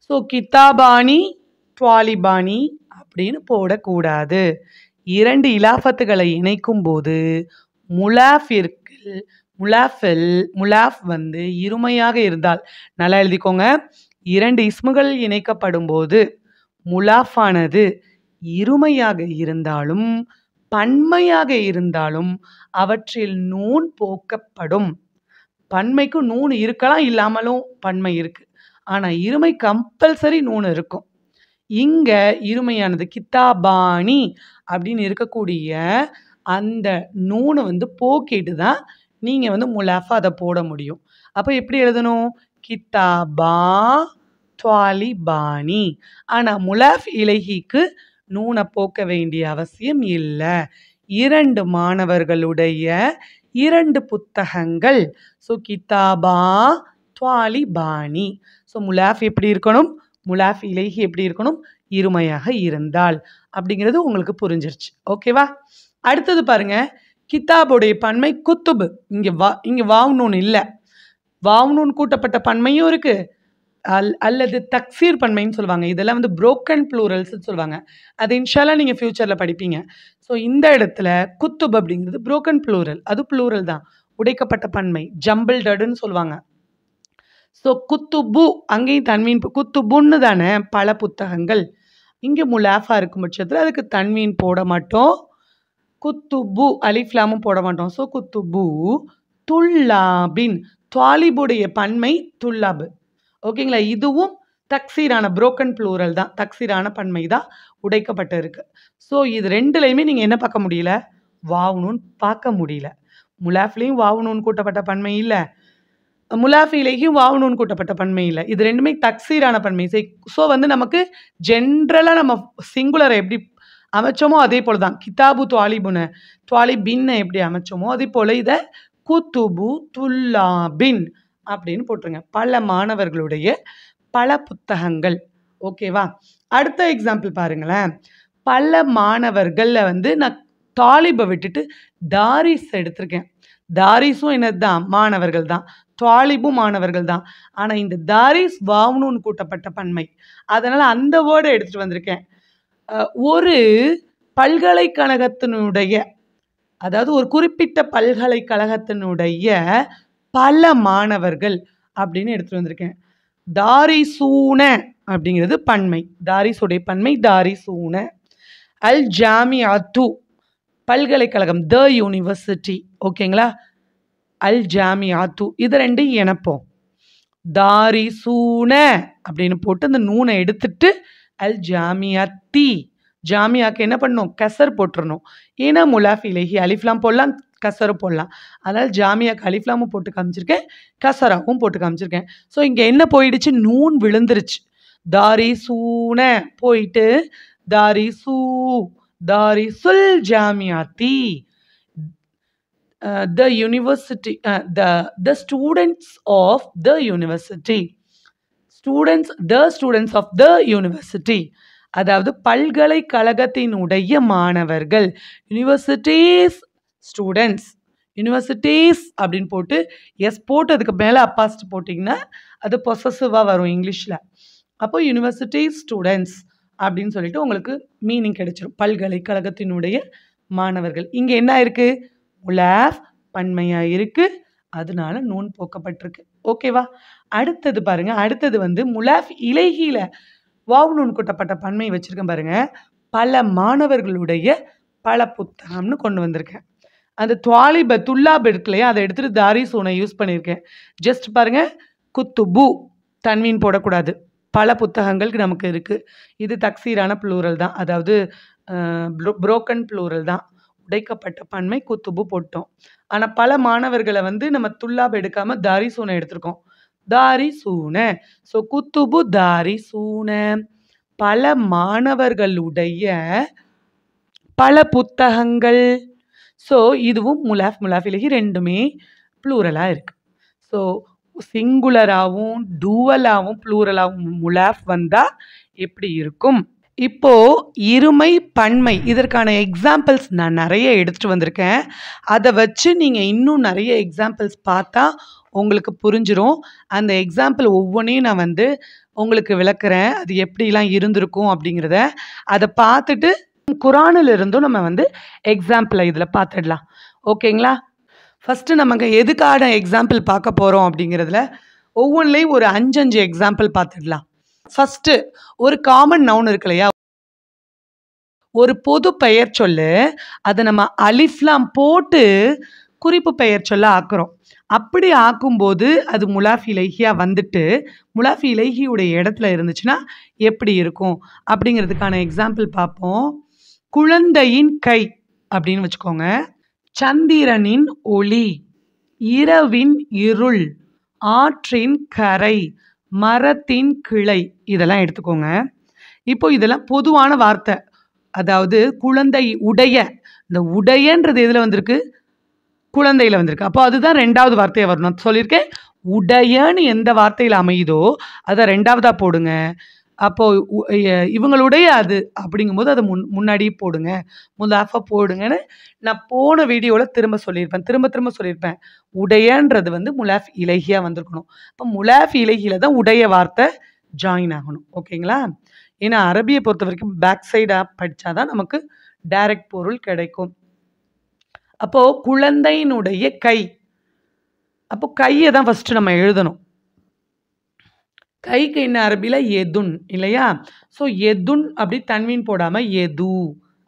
ஸோ கித்தாபானி த்வாலிபானி அப்படின்னு போடக்கூடாது. 2 இலாஃபத்துகளை இணைக்கும் போது முலாஃப் வந்து இருமையாக இருந்தால், நல்லா எழுதிக்கோங்க, 2 இஸ்முகள் இணைக்கப்படும் போது முலாஃபானது இருமையாக இருந்தாலும் பன்மையாக இருந்தாலும் அவற்றில் நூன் போக்கப்படும். பன்மைக்கு நூன் இருக்கலாம், இல்லாமலும் பன்மை இருக்கு. ஆனால் இருமை கம்பல்சரி நூன் இருக்கும். இங்கே இருமையானது கித்தாபானி அப்படின்னு இருக்கக்கூடிய அந்த நூனை வந்து போக்கிட்டு தான் நீங்கள் வந்து முலாஃபா அதை போட முடியும். அப்போ எப்படி எழுதணும், கித்தாபா த்வாலிபானி. ஆனால் முலாஃப் இலைஹிக்கு நூனை போக்க வேண்டிய அவசியம் இல்லை. 2 மாணவர்களுடைய 2 புத்தகங்கள். ஸோ கித்தாபா த்வாலிபானி. ஸோ முலாஃப் எப்படி இருக்கணும், முலாஃப் இலைஹி எப்படி இருக்கணும், இருமையாக இருந்தால். அப்படிங்கிறது உங்களுக்கு புரிஞ்சிருச்சு. ஓகேவா. அடுத்தது பாருங்க, கித்தாபுடைய பன்மை குத்துபு. இங்கே வாவ் நூன் இல்லை, வாவ் நூன் கூட்டப்பட்ட பன்மையும் இருக்கு, அல்லது தக்சீர் பன்மைன்னு சொல்லுவாங்க. இதெல்லாம் வந்து புரோக்கன் ப்ளூரல்ஸ்ன்னு சொல்லுவாங்க. அது இன்ஷால்லா நீங்கள் ஃப்யூச்சரில் படிப்பீங்க. ஸோ இந்த இடத்துல குத்துப் அப்படிங்கிறது புரோக்கன் ப்ளூரல், அது ப்ளூரல் தான், உடைக்கப்பட்ட பன்மை, ஜம்பிள்டடுன்னு சொல்லுவாங்க. ஸோ குத்துபு அங்கேயும் தன்மீன், குத்துபுன்னு தானே பல புத்தகங்கள். இங்கே முலாஃபா இருக்கும் பட்சத்தில் அதுக்கு தன்மீன் போட மாட்டோம், குத்துபு அலிஃப்லாமும் போட மாட்டோம். ஸோ குத்துபு துல்லாபின், துவாலிபுடைய பன்மை துல்லாபு. ஓகேங்களா. இதுவும் தக்சீரான புரோக்கன் ப்ளூரல் தான், தக்சீரான பன்மை தான், உடைக்கப்பட்டு இருக்கு. ஸோ இது ரெண்டுலையுமே நீங்கள் என்ன பார்க்க முடியல, வாவுனூன் பார்க்க முடியல. முலாஃப்லேயும் வாவுனூன் கூட்டப்பட்ட பன்மை இல்லை, முலாஃபிலேயும் வாவுனூன் கூட்டப்பட்ட பன்மை இல்லை. இது ரெண்டுமே தக்சீரான பன்மை. ஸோ வந்து நமக்கு ஜென்ரலாக நம்ம சிங்குலரை எப்படி அமைச்சோமோ அதே போல் தான், கிதாபு த்வாலிபின்னை எப்படி அமைச்சோமோ அதே போல் இதை குத்துபு துல்லாபின் அப்படின்னு போட்டுருங்க. பல மாணவர்களுடைய பல புத்தகங்கள். ஓகேவா. அடுத்த எக்ஸாம்பிள் பாருங்களேன். பல மாணவர்களில் வந்து நான் தாலிபை விட்டுட்டு தாரிஸ் எடுத்திருக்கேன். தாரிஸும் என்னது தான், மாணவர்கள் தான், தாலிபும் மாணவர்கள் தான். ஆனால் இந்த தாரிஸ் வாவுனூன் கூட்டப்பட்ட பன்மை, அதனால் அந்த வேர்டை எடுத்துகிட்டு வந்திருக்கேன். ஒரு பல்கலைக்கழகத்தினுடைய, அதாவது ஒரு குறிப்பிட்ட பல்கலைக்கழகத்தினுடைய பல மாணவர்கள் அப்படின்னு எடுத்துகிட்டு வந்திருக்கேன். தாரிசூன அப்படிங்கிறது பன்மை, தாரிசுடைய பன்மை தாரிசூன. அல் ஜாமிஅத்து பல்கலைக்கழகம், த யூனிவர்சிட்டி. ஓகேங்களா. அல் ஜாமிஅத்து இது ரெண்டையும் இணைப்போம். தாரிசூன அப்படின்னு போட்டு அந்த நூனை எடுத்துட்டு அல் ஜாமிஅத்தி, ஜாமியாக்கு என்ன பண்ணணும், கசர் போட்டுறணும். ஏன்னா முலாஃப் இலைஹி அலிஃப்லாம் போடலாம், கசரும் போடலாம். அதனால் ஜாமியாக்கு அலிஃப்லாமும் போட்டு காமிச்சிருக்கேன், கசராவும் போட்டு காமிச்சிருக்கேன். ஸோ இங்கே என்ன போயிடுச்சு, நூன் விழுந்துருச்சு. தாரிசூன போயிட்டு தாரிசுல் ஜாமியாத்தி, the university, the students of the university, the students of the university, அதாவது பல்கலைக்கழகத்தினுடைய மாணவர்கள், யூனிவர்சிட்டிஸ் ஸ்டூடெண்ட்ஸ், யூனிவர்சிட்டிஸ் அப்படின்னு போட்டு எஸ் போட்டு அதுக்கு மேலே அப்பாஸ்ட் போட்டிங்கன்னா அது பொசசிவாக வரும் இங்கிலீஷில். அப்போ யூனிவர்சிட்டி ஸ்டூடெண்ட்ஸ் அப்படின்னு சொல்லிட்டு உங்களுக்கு மீனிங் கிடைச்சிரும். பல்கலைக்கழகத்தினுடைய மாணவர்கள். இங்கே என்ன இருக்கு? முலாஃப் பன்மையாக இருக்கு, அதனால நூன் போக்கப்பட்டிருக்கு. ஓகேவா? அடுத்தது பாருங்க. அடுத்தது வந்து முலாஃப் இலைகீழ வாவ் நூன் கூட்டப்பட்ட பன்மை வச்சிருக்கேன் பாருங்க. பல மாணவர்களுடைய பல புத்தகம்னு கொண்டு வந்திருக்கேன். அந்த துவாலிப துல்லாப் இருக்கு இல்லையா, அதை எடுத்துட்டு தாரிசூனை யூஸ் பண்ணியிருக்கேன். ஜஸ்ட் பாருங்க, குத்துபு தன்வீன் போடக்கூடாது. பல புத்தகங்களுக்கு நமக்கு இருக்கு. இது தக்சீரான ப்ளூரல் தான், அதாவது புரோக்கன் ப்ளூரல் தான். உடைக்கப்பட்ட பன்மை குத்துபு போட்டோம். ஆனால் பல மாணவர்களை வந்து நம்ம துல்லாப் எடுக்காம தாரிசூனை எடுத்திருக்கோம். தாரிசூன. ஸோ குத்துபு தாரிசூன, பல மாணவர்களுடைய பல புத்தகங்கள். ஸோ இதுவும் முலாஃப் முலாஃப் இலகி ரெண்டுமே ப்ளூரலாக இருக்குது. ஸோ சிங்குலராகவும் டூவலாகவும் ப்ளூரலாகவும் முலாஃப் வந்தால் எப்படி இருக்கும்? இப்போ இருமை பன்மை இதற்கான எக்ஸாம்பிள்ஸ் நான் நிறைய எடுத்துகிட்டு வந்திருக்கேன். அதை வச்சு நீங்கள் இன்னும் நிறைய எக்ஸாம்பிள்ஸ் பார்த்தா உங்களுக்கு புரிஞ்சிடும். அந்த எக்ஸாம்பிள் ஒவ்வொன்றையும் நான் வந்து உங்களுக்கு விளக்குறேன், அது எப்படிலாம் இருந்திருக்கும் அப்படிங்கிறத. அதை பார்த்துட்டு குரானில் இருந்தும் நம்ம வந்து எக்ஸாம்பிளை இதில் பார்த்துடலாம். ஓகேங்களா? ஃபஸ்ட்டு நமக்கு எதுக்கான எக்ஸாம்பிள் பார்க்க போகிறோம் அப்படிங்கிறதுல ஒவ்வொன்றிலையும் ஒரு 5 எக்ஸாம்பிள் பார்த்துடலாம். ஃபஸ்ட்டு ஒரு காமன் நவுன் இருக்கு இல்லையா, ஒரு பொது பெயர் சொல்லு, அதை நம்ம அலிஃப்லாம் போட்டு குறிப்பு பெயர் சொல்ல ஆக்குறோம். அப்படி ஆக்கும்போது அது முலாஃப் இலைஹியா வந்துட்டு முலாஃப் இலைஹியுடைய இடத்துல இருந்துச்சுன்னா எப்படி இருக்கும் அப்படிங்கிறதுக்கான எக்ஸாம்பிள் பார்ப்போம். குழந்தையின் கை அப்படின்னு வச்சுக்கோங்க. சந்திரனின் ஒளி, இரவின் இருள், ஆற்றின் கரை, மரத்தின் கிளை, இதெல்லாம் எடுத்துக்கோங்க. இப்போ இதெல்லாம் பொதுவான வார்த்தை. அதாவது குழந்தை உடைய, இந்த உடையன்றது எதில் வந்திருக்கு? குழந்தையில் வந்திருக்கு. அப்போ அதுதான் 2வது வார்த்தையாக வரும். நான் சொல்லியிருக்கேன், உடையன்னு எந்த வார்த்தையில் அமையுதோ அதை 2வதாக போடுங்க. அப்போது இவங்களுடைய அது அப்படிங்கும்போது அதை முன்னாடியே போடுங்க, முலாஃபாக போடுங்கன்னு நான் போன வீடியோவில் திரும்ப சொல்லியிருப்பேன். உடையன்றது வந்து முலாஃப் இலைஹியாக வந்திருக்கணும். அப்போ முலாஃப் இலைஹியில் தான் உடைய வார்த்தை ஜாயின் ஆகணும். ஓகேங்களா? ஏன்னா அரபியை பொறுத்த வரைக்கும் பேக் சைடாக படித்தாதான் நமக்கு டைரக்ட் பொருள் கிடைக்கும். அப்போது குழந்தையினுடைய கை, அப்போ கையை தான் ஃபஸ்ட்டு நம்ம எழுதணும். கைக்கு என்ன அரபியில் எதுன் இல்லையா? ஸோ எதுன் அப்படி தன்வீன் போடாமல் எது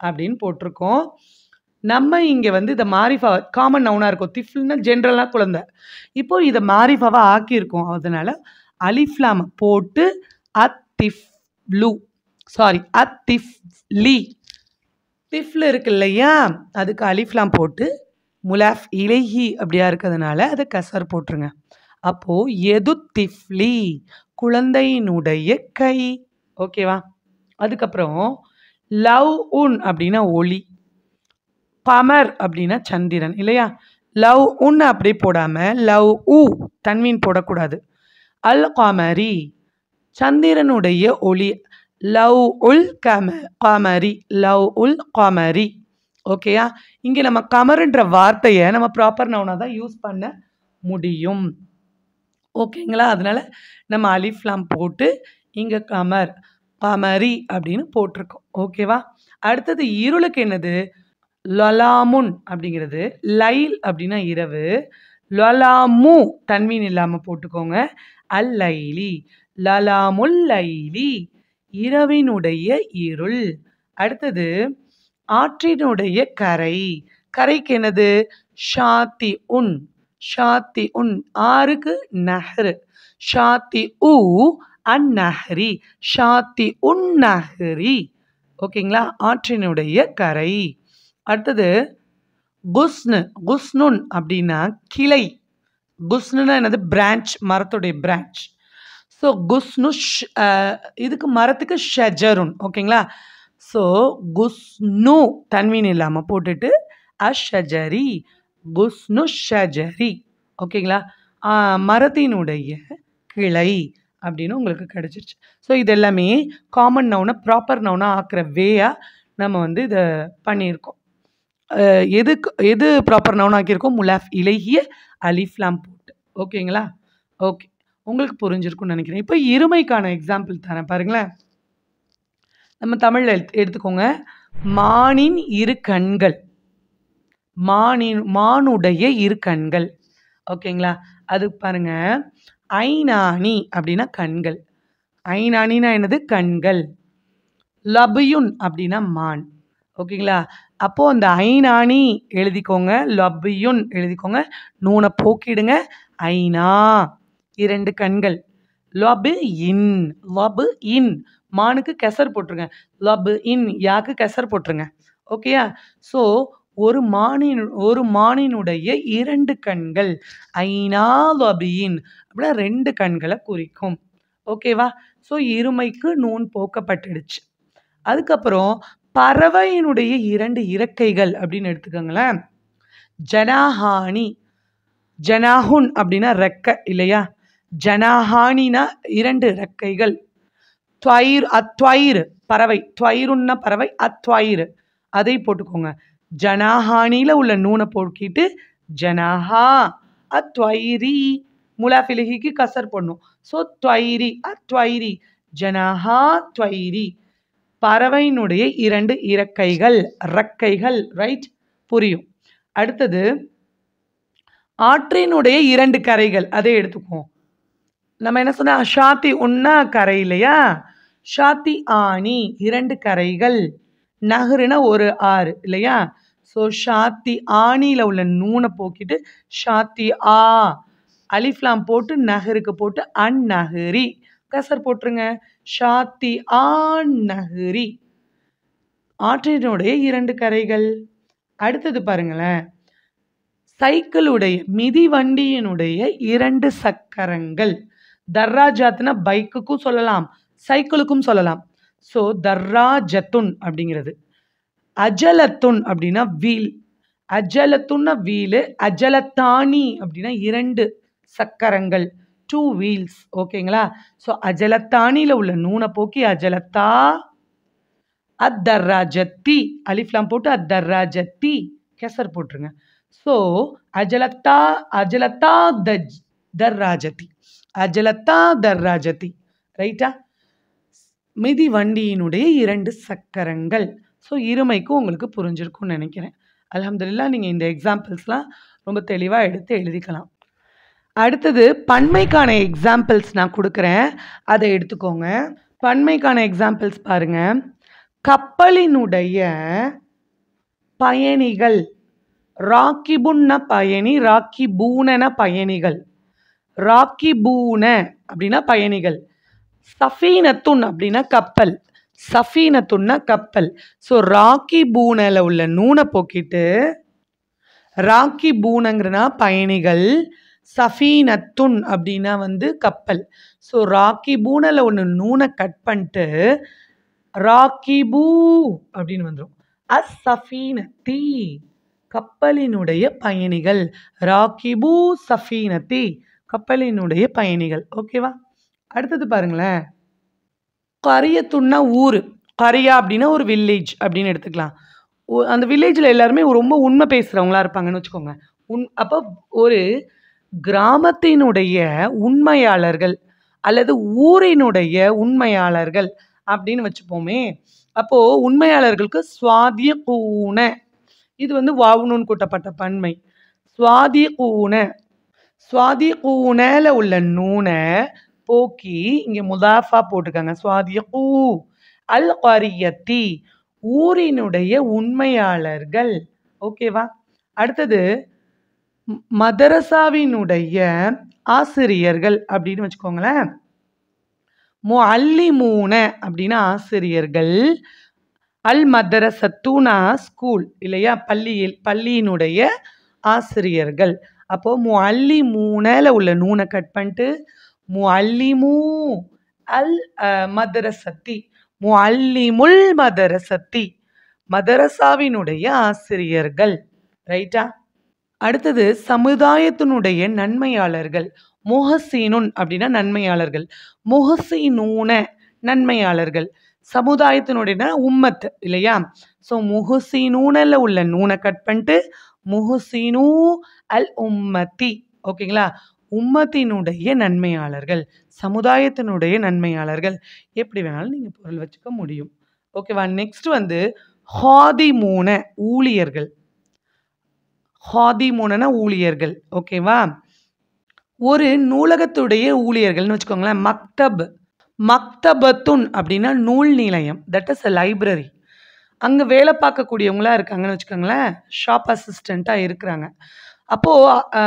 அப்படின்னு போட்டிருக்கோம். நம்ம இங்கே வந்து இதை மாரிஃபா காமன் நவுனாக இருக்கும். திஃப்ல்னா ஜென்ரலாக குழந்தை. இப்போ இதை மாரிஃபாவாக ஆக்கியிருக்கோம். அதனால் அலிஃப்லாம் போட்டு அத்திஃப்லு, சாரி அத்திஃப்லி, திஃப்ல் இருக்கு இல்லையா, அதுக்கு அலிஃப்லாம் போட்டு முலாஃப் இலைஹி அப்படியா இருக்கிறதுனால அதை கசர் போட்டுருங்க. அப்போது எது திஃப்லி, குழந்தையினுடைய கை. ஓகேவா? அதுக்கப்புறம் லவ் உன் அப்படின்னா ஒளி, கமர் அப்படின்னா சந்திரன் இல்லையா? லவ் உன் அப்படி போடாமல் லவ் உ தன்வீன் போடக்கூடாது. அல் கமரி, சந்திரனுடைய ஒளி. லவ் உல் கமரி, லவ் உல் கமரி. ஓகேயா? இங்கே நம்ம கமருன்ற வார்த்தையை நம்ம ப்ராப்பர் நவுனாக தான் யூஸ் பண்ண முடியும். ஓகேங்களா? அதனால் நம்ம அலிஃப்லாம் போட்டு இங்கே கமர் கமரி அப்படின்னு போட்டிருக்கோம். ஓகேவா? அடுத்தது இருளுக்கு என்னது? லலாமுன் அப்படிங்கிறது. லைல் அப்படின்னா இரவு. லலாமு தன்வீன் இல்லாமல் போட்டுக்கோங்க. அல் லைலி, லலாமுல் லைலி, இரவினுடைய இருள். அடுத்தது ஆற்றினுடைய கரை. கரைக்கு என்னது? ஷாத்தி உன், ஷாத்தி உன். ஆறுக்கு நஹ்ரு, ஷாத்தி உ அன் நஹ்ரி, ஷாத்தி உன் நஹ்ரி. ஓகேங்களா? ஆற்றினுடைய கரை. அடுத்தது குஸ்னு, குஸ்னுன் அப்படின்னா கிளை. குஸ்னுன்னா என்னது? பிரான்ச், மரத்துடைய பிரான்ச். ஸோ குஸ்னு இதுக்கு மரத்துக்கு ஷஜருன். ஓகேங்களா? ஸோ குஸ்னு தன்வீன் இல்லாமல் போட்டுட்டு அஷஜரி, குஸ்னு ஷஜரி. ஓகேங்களா? மரத்தினுடைய கிளை அப்படின்னு உங்களுக்கு கிடச்சிருச்சு. ஸோ இது எல்லாமே காமன் நவுனை ப்ராப்பர் நவுனாக ஆக்குற வேயாக நம்ம வந்து இதை பண்ணியிருக்கோம். எது ப்ராப்பர் நவுன் ஆக்கியிருக்கோம்? முலாஃப் இலைஹிய அலிஃப்லாம் போட்டு. ஓகேங்களா? ஓகே, உங்களுக்கு புரிஞ்சிருக்கும்னு நினைக்கிறேன். இப்போ இருமைக்கான எக்ஸாம்பிள் தரேன் பாருங்களேன். நம்ம தமிழ்ல எடுத்துக்கோங்க. மானின் இரு கண்கள். மானுடைய இரு கண்கள். ஓகேங்களா? அதுக்கு பாருங்க. ஐனானி அப்படின்னா கண்கள். ஐனானினா என்னது? கண்கள். லபியுன் அப்படின்னா மான். ஓகேங்களா? அப்போ அந்த ஐனானி எழுதிக்கோங்க. லபியுன் எழுதிக்கோங்க. நூன போக்கிடுங்க. ஐனா 2 கண்கள். லபு இன். லபு இன். மானுக்கு கெசர் போட்டுருங்க. லபு இன். யாக்கு கெசர் போட்டுருங்க. ஓகேயா? ஸோ ஒரு மானினுடைய 2 கண்கள். ஐனா லபியின் அப்படின்னா 2 கண்களை குறிக்கும். ஓகேவா? ஸோ இருமைக்கு நூன் போக்கப்பட்டுடுச்சு. அதுக்கப்புறம் பறவையினுடைய 2 இறக்கைகள் அப்படின்னு எடுத்துக்கோங்களேன். ஜனாஹானி. ஜனாஹுன் அப்படின்னா ரெக்கை இல்லையா? ஜனாஹானினா 2 ரெக்கைகள். அத்வைர் பறவை. துவைருன்னா பறவை. அத்வைர் அதை போட்டுக்கோங்க. ஜனாஹானில உள்ள நூனை போக்கிட்டு ஜனாஹா அத்வைரி முலாஃபிலிஹிக்கு கசர் போடணும். ஸோ துவைரி அத்வைரி ஜனாஹா துவைரி. பறவையினுடைய 2 இறக்கைகள், ரெக்கைகள். ரைட்? புரியும். அடுத்தது ஆற்றினுடைய 2 கரைகள். அதை எடுத்துக்குவோம். நம்ம என்ன சொன்னா? ஷாத்தி உன்னா கரை இல்லையா? ஷாத்தி ஆனி 2 கரைகள். நகருனா ஒரு ஆறு இல்லையா? ஸோ ஷாத்தி ஆனியில் உள்ள நூனை போக்கிட்டு ஷாத்தி ஆ அலிஃப்லாம் போட்டு நகருக்கு போட்டு அந்நகரி கசர் போட்டுருங்க. ஷாத்தி ஆன் நகரி. ஆற்றினுடைய 2 கரைகள். அடுத்தது பாருங்களேன். சைக்கிளுடைய மிதிவண்டியினுடைய 2 சக்கரங்கள். தர்ராஜாத்னா பைக்குக்கும் சொல்லலாம், சைக்கிளுக்கும் சொல்லலாம். ஸோ தர்ராஜத்துன் அப்படிங்கிறது. அஜலத்துன் அப்படின்னா வீல். அஜலத்துன்னா வீலு. அஜலத்தானி அப்படின்னா 2 சக்கரங்கள். 2 வீல்ஸ். ஓகேங்களா? ஸோ அஜலத்தானியில் உள்ள நூனை போக்கி அஜலத்தா அத்தர்ராஜத்தி அலிஃப்லாம் போட்டு அத்தர்ராஜத்தி கெசர் போட்டுருங்க. ஸோ அஜலத்தா அஜலத்தா தர்ராஜதி. அஜலத்தா தர்ராஜதி. ரைட்டா? மிதி வண்டியினுடைய 2 சக்கரங்கள். ஸோ இருமைக்கு உங்களுக்கு புரிஞ்சிருக்கும்னு நினைக்கிறேன். அல்ஹம்துலில்லாஹ் நீங்கள் இந்த எக்ஸாம்பிள்ஸ்லாம் ரொம்ப தெளிவாக எடுத்து எழுதிக்கலாம். அடுத்தது பன்மைக்கான எக்ஸாம்பிள்ஸ் நான் கொடுக்குறேன். அதை எடுத்துக்கோங்க. பன்மைக்கான எக்ஸாம்பிள்ஸ் பாருங்க. கப்பலினுடைய பயணிகள். ராக்கிபுன்ன பயணி, ராக்கிபூன பயணிகள். ராக்கிபூன அப்படின்னா பயணிகள். சஃபீனத்துன் அப்படின்னா கப்பல். சஃபீனத்துன்னா கப்பல். ஸோ ராக்கிபூனல உள்ள நூனை போக்கிட்டு ராக்கிபூனங்கிறனா பயணிகள். சஃபீனத்துன் அப்படின்னா கப்பல். ஸோ ராக்கிபூனல ஒன்று நூனை கட் பண்ணிட்டு ராக்கிபூ அப்படின்னு வந்துடும். அஸ்ஸஃபீனத்தி கப்பலினுடைய பயணிகள். ராக்கிபூ சஃபீனத்தி கப்பலினுடைய பயணிகள். ஓகேவா? அடுத்தது பாருங்களேன். கரியத்துன்னா ஊர். கரியா அப்படின்னா ஒரு வில்லேஜ் அப்படின்னு எடுத்துக்கலாம். அந்த வில்லேஜில் எல்லாருமே ரொம்ப உண்மை பேசுகிறவங்களா இருப்பாங்கன்னு வச்சுக்கோங்க. அப்போ ஒரு கிராமத்தினுடைய உண்மையாளர்கள் அல்லது ஊரினுடைய உண்மையாளர்கள் அப்படின்னு வச்சுப்போமே. அப்போது உண்மையாளர்களுக்கு சுவாதிய கூன. இது வாவுனூன் கூட்டப்பட்ட பன்மை. சுவாதிய கூன. சுவாதிய கூனல உள்ள நூனை போக்கி இங்கே முதாஃபா போட்டுக்காங்க. சுவாதிய கூ அல் கரியத்தி ஊரினுடைய உண்மையாளர்கள். ஓகேவா? அடுத்தது மதரசாவினுடைய ஆசிரியர்கள் அப்படின்னு வச்சுக்கோங்களேன். முஅல்லிமூன அப்படின்னா ஆசிரியர்கள். அல் மதரசத்துனா ஸ்கூல் இல்லையா? பள்ளியினுடைய ஆசிரியர்கள். அப்போ முஅல்லிமூனல உள்ள நூனை கட் பண்ணிட்டு முஅல்லிமூ அல் மதரசத்தி. முஅல்லிமுல் மதரசத்தி மதரசாவினுடைய ஆசிரியர்கள். ரைட்டா? அடுத்தது சமுதாயத்தினுடைய நன்மையாளர்கள். முஹசினுன் அப்படின்னா நன்மையாளர்கள். முஹசினூன நன்மையாளர்கள். சமுதாயத்தினுடைய உம்மத் இல்லையா? ஸோ முஹசினூனல உள்ள நூனை கட் பண்ணிட்டு முஹசினூ அல் உம்மத்தி. ஓகேங்களா? உம்மத்தினுடைய நன்மையாளர்கள், சமுதாயத்தினுடைய நன்மையாளர்கள். எப்படி வேணாலும் நீங்கள் பொருள் வச்சுக்க முடியும். ஓகேவா? நெக்ஸ்ட் வந்து ஹாதிமூன ஊழியர்கள். ஹாதிமூனனா ஊழியர்கள். ஓகேவா? ஒரு நூலகத்துடைய ஊழியர்கள்னு வச்சுக்கோங்களேன். மக்தபத்துன் அப்படின்னா நூல் நிலையம். That is a library. அங்க வேலை பார்க்கக்கூடியவங்களா இருக்காங்கன்னு வச்சுக்கோங்களேன். ஷாப் அசிஸ்டண்ட்டா இருக்கிறாங்க. அப்போ அ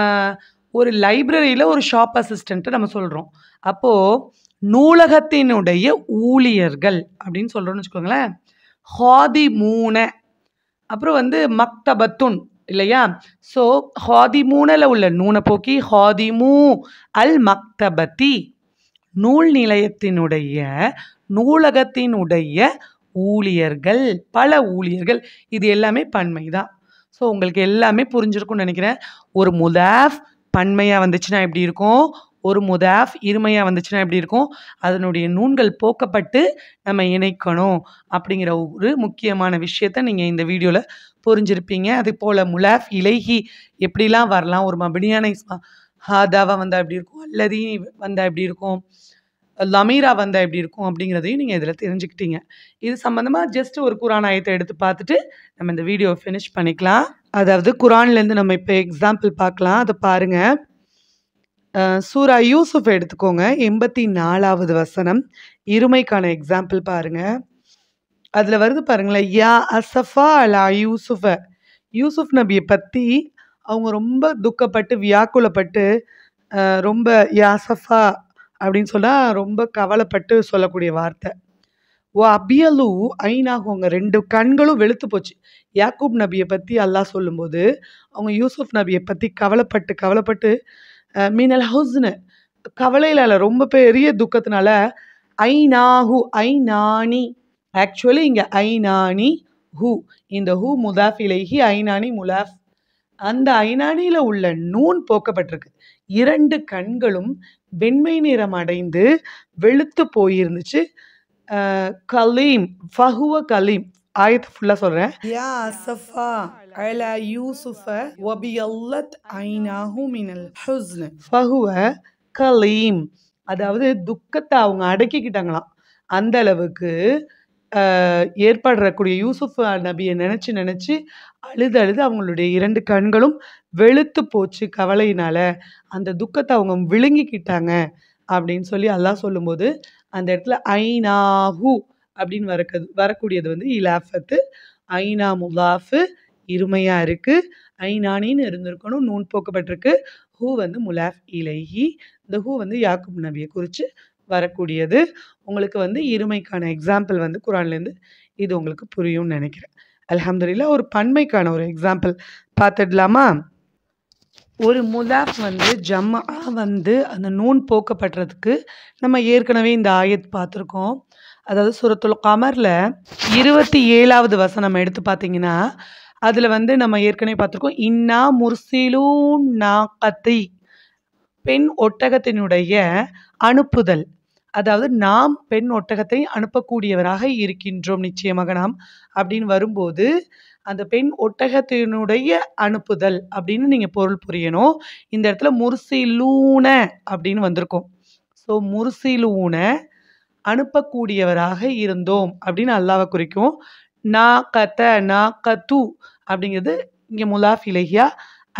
ஒரு லைப்ரரியில ஒரு ஷாப் அசிஸ்டண்ட்ட நம்ம சொல்றோம். அப்போ நூலகத்தினுடைய ஊழியர்கள் அப்படின்னு சொல்றோம்னு வச்சுக்கோங்களேன். ஹாதிமூன அப்புறம் வந்து மக்தபத்துன் இல்லையா? ஸோ ஹாதிமூனல உள்ள நூன போக்கி ஹாதிமூ அல் மக்தபத்தி நூல் நிலையத்தினுடைய நூலகத்தினுடைய ஊழியர்கள், பல ஊழியர்கள். இது எல்லாமே பன்மை தான். ஸோ உங்களுக்கு எல்லாமே புரிஞ்சிருக்கும்னு நினைக்கிறேன். ஒரு முதாஃப் பன்மையா வந்துச்சுன்னா எப்படி இருக்கும்? ஒரு முதாஃப் இருமையா வந்துச்சுன்னா எப்படி இருக்கும்? அதனுடைய நூன்கள் போக்கப்பட்டு நம்ம இணைக்கணும் அப்படிங்கிற ஒரு முக்கியமான விஷயத்த நீங்க இந்த வீடியோல புரிஞ்சிருப்பீங்க. அதுபோல முலாஃப் இலைஹி எப்படிலாம் வரலாம்? ஒரு மபினியான இஸ்மா ஹாதாவா வந்தா எப்படி இருக்கும்? அல்லதி வந்தா எப்படி இருக்கும்? லமீரா வந்தா எப்படி இருக்கும்? அப்படிங்கிறதையும் நீங்க இதில தெரிஞ்சுக்கிட்டீங்க. இது சம்மந்தமா ஜஸ்ட் ஒரு குரான் ஆயத்த எடுத்து பார்த்துட்டு, நம்ம இந்த வீடியோவ ஃபினிஷ் பண்ணிக்கலாம். அதாவது குரான்லேருந்து நம்ம இப்ப எக்ஸாம்பிள் பார்க்கலாம். அத பாருங்க. சூரா யூசுஃப் எடுத்துக்கோங்க. 84வது வசனம். இருமைக்கான எக்ஸாம்பிள் பாருங்க. அதில வருது பாருங்களேன். யா அஸஃபா அலா யூசுஃப. யூசுஃப் நபிய பத்தி அவங்க ரொம்ப துக்கப்பட்டு, வியாக்குலப்பட்டு, ரொம்ப யா அஸஃபா அப்படின்னு சொன்னா ரொம்ப கவலைப்பட்டு சொல்லக்கூடிய வார்த்தை. ஓ அபியலு ஐனாகும் அவங்க 2 கண்களும் வெளுத்து போச்சு. யாக்கூப் நபிய பத்தி அல்லாஹ் சொல்லும்போது, அவங்க யூசுப் நபிய பத்தி கவலைப்பட்டு மீனல் ஹுஸ்னு கவலையில இல்ல, ரொம்ப பெரிய துக்கத்தினால ஐநாஹு ஐநானி ஆக்சுவலி இங்க ஐநானி ஹூ இந்த ஹூ முதாஃப் இலைஹி ஐநானி முலாஃப். அந்த ஐநானியில உள்ள நூன் போக்கப்பட்டிருக்கு. 2 கண்களும் வெண்மை நிறம் அடைந்து வெளுத்து போயிருந்துச்சு. கலீம் ஃபஹுவ கலீம் ஆயத்து ஃபுல்லா சொல்றேன். யா அஸஃபா அலா யூசுஃப வபியல்லத் ஐனாஹு மினல் ஹுஸ்ன் ஃபஹுவ கலீம். அதாவது துக்கத்தை அவங்க அடக்கிக்கிட்டாங்களாம். அந்த அளவுக்கு ஏற்படக்கூடிய யூசுஃப் நபியை நினைச்சு அழுது அவங்களுடைய 2 கண்களும் வெளுத்து போச்சு கவலையினால. அந்த துக்கத்தை அவங்க விழுங்கிக்கிட்டாங்க அப்படின்னு சொல்லி அல்லாஹ் சொல்லும்போது, அந்த இடத்துல ஐநாஹு அப்படின்னு வரக்கூடியது வந்து இலாஃபத்து. ஐனா முலாஃபு இருமையா இருக்கு. ஐநானின்னு இருந்திருக்கணும். நூன் போக்கப்பட்டிருக்கு. ஹூ வந்து முலாஃப் இலைஹி. இந்த ஹூ வந்து யாக்கூப் நபியை குறித்து வரக்கூடியது. உங்களுக்கு வந்து இருமைக்கான எக்ஸாம்பிள் வந்து குரான்லேருந்து இது உங்களுக்கு புரியும்னு நினைக்கிறேன். அல்ஹம்துலில்லாஹ். ஒரு பன்மைக்கான ஒரு எக்ஸாம்பிள் பார்த்துடலாமா? ஒரு முலாஃப் வந்து ஜம்ஆ வந்து அந்த நூன் போக்கப்படுறதுக்கு நம்ம ஏற்கனவே இந்த ஆயத் பார்த்துருக்கோம். அதாவது சூரத்துல் கமர்ல 27வது வசனம் எடுத்து பார்த்தீங்கன்னா, அதில் வந்து நம்ம ஏற்கனவே பார்த்துருக்கோம். இன்னா முர்சிலூன் நாகத்தி பெண் ஒட்டகத்தினுடைய அனுப்புதல். அதாவது நாம் பெண் ஒட்டகத்தை அனுப்பக்கூடியவராக இருக்கின்றோம் நிச்சயமாக நாம் அப்படின்னு வரும்போது, அந்த பெண் ஒட்டகத்தினுடைய அனுப்புதல் அப்படின்னு நீங்க பொருள் புரியணும். இந்த இடத்துல முர்சிலூன அப்படின்னு வந்திருக்கும். ஸோ முர்சிலூன அனுப்பக்கூடியவராக இருந்தோம் அப்படின்னு அல்லாஹ்வை குறிக்கும். நாகத நாகது அப்படிங்கிறது இங்க முலாஃப் இலைஹியா